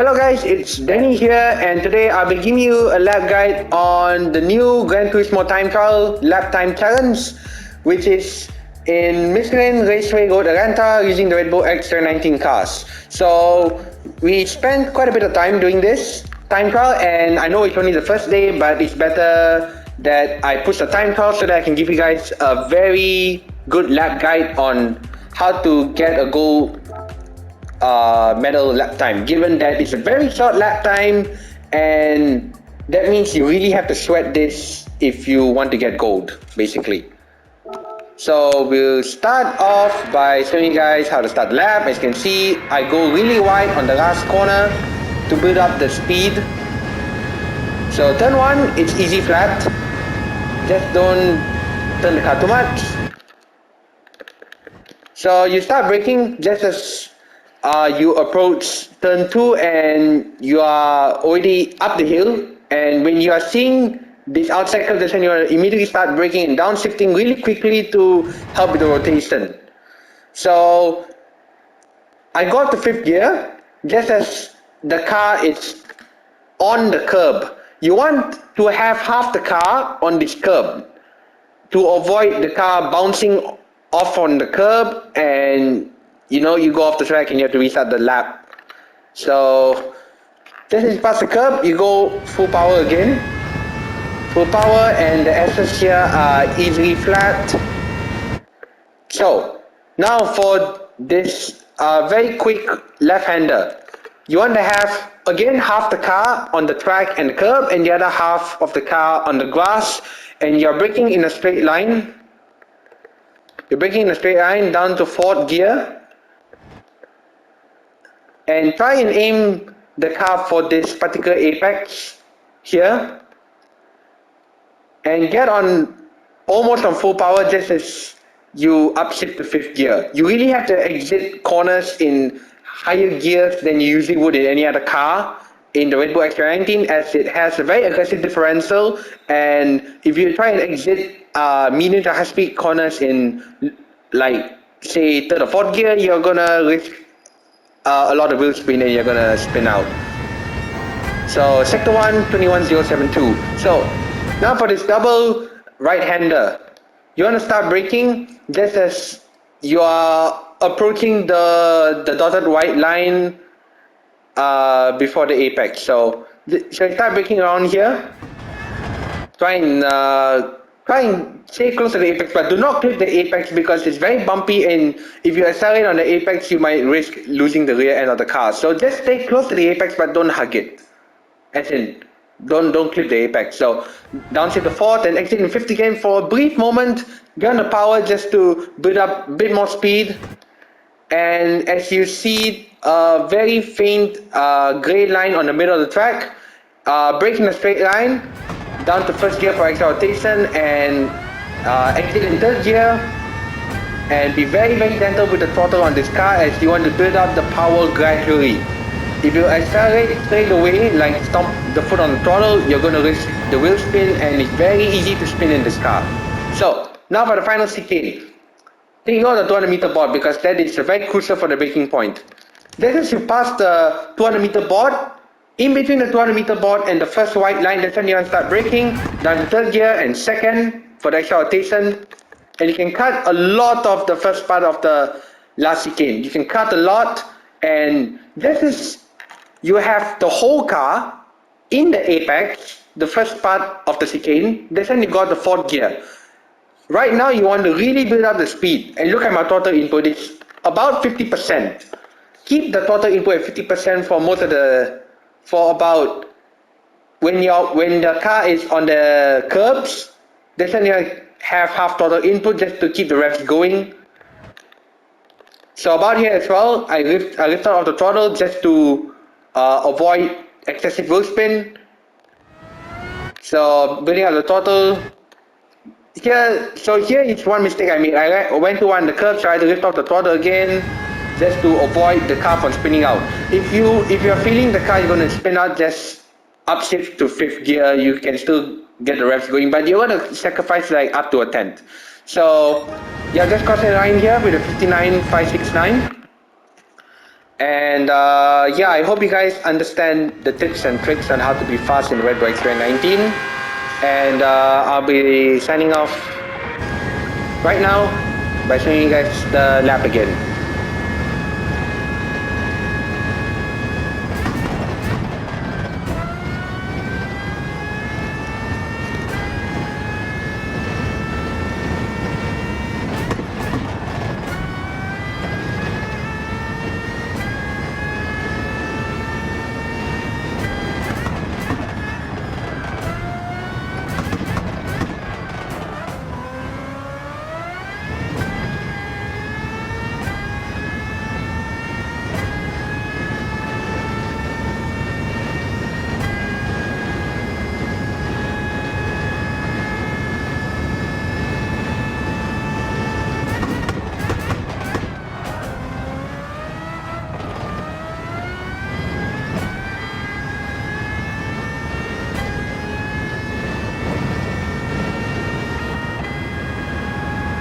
Hello guys, it's Danny here, and today I'll be giving you a lap guide on the new Gran Turismo time trial lap time challenge, which is in Michelin Raceway Road Atlanta using the Red Bull X2019 cars. So we spent quite a bit of time doing this time trial, and I know it's only the first day, but it's better that I push the time trial so that I can give you guys a very good lap guide on how to get a gold medal lap time, given that it's a very short lap time, and that means you really have to sweat this if you want to get gold, basically. So we'll start off by showing you guys how to start the lap. As you can see, I go really wide on the last corner to build up the speed. So turn 1, it's easy flat. Just don't turn the car too much. So you start braking just as you approach turn 2 and you are already up the hill, and when you are seeing this outside curve, that's when you immediately start braking and downshifting really quickly to help with the rotation. So I got to 5th gear just as the car is on the curb. You want to have half the car on this curb to avoid the car bouncing off on the curb and you go off the track and you have to restart the lap. So just as you pass the curb, you go full power again. Full power, and the S's here are easily flat. So now for this very quick left-hander, you want to have again half the car on the track and the curb and the other half of the car on the grass, and you're braking in a straight line. You're braking in a straight line down to 4th gear. And try and aim the car for this particular apex here, and get on almost on full power just as you upshift to 5th gear. You really have to exit corners in higher gears than you usually would in any other car in the Red Bull X2019, as it has a very aggressive differential, and if you try and exit medium to high speed corners in like say 3rd or 4th gear, you're gonna risk a lot of wheel spin and you're gonna spin out. So sector 1, 21072. So now for this double right-hander, you want to start braking just as you are approaching the dotted white line before the apex. So start braking around here. Try and stay close to the apex, but do not clip the apex because it's very bumpy, and if you accelerate on the apex, you might risk losing the rear end of the car. So just stay close to the apex, but don't hug it. As in, don't clip the apex. So downshift to 4th and exit in 5th again for a brief moment. Get on the power just to build up a bit more speed. And as you see, a very faint gray line on the middle of the track. Brake in a straight line. Down to 1st gear for extra rotation, and exit in 3rd gear, and be very gentle with the throttle on this car as you want to build up the power gradually. If you accelerate straight away, like stomp the foot on the throttle, you're going to risk the wheel spin, and it's very easy to spin in this car. So now for the final chicane. Take out the 200 meter board because that is very crucial for the braking point. Just as you pass the 200 meter board, in between the 200 meter board and the first white line, that's when you want to start braking, down to 3rd gear and 2nd for the extra rotation. And you can cut a lot of the first part of the last chicane. You can cut a lot, and this is, you have the whole car in the apex, the first part of the chicane, that's when you got the 4th gear. Right now you want to really build up the speed, and look at my throttle input, it's about 50%. Keep the throttle input at 50% for about when the car is on the curbs, that's when you have half throttle input just to keep the revs going. So about here as well, I lift out of the throttle just to avoid excessive wheel spin. So building up the throttle. Here is one mistake I made. I went to one of the curbs, tried to lift off the throttle again, just to avoid the car from spinning out. If you're feeling the car is going to spin out, just upshift to 5th gear. You can still get the revs going, but you're going to sacrifice like up to 1/10. So yeah, just cross the line here with a 59569. And yeah, I hope you guys understand the tips and tricks on how to be fast in the Red Bull X2019. And I'll be signing off right now by showing you guys the lap again.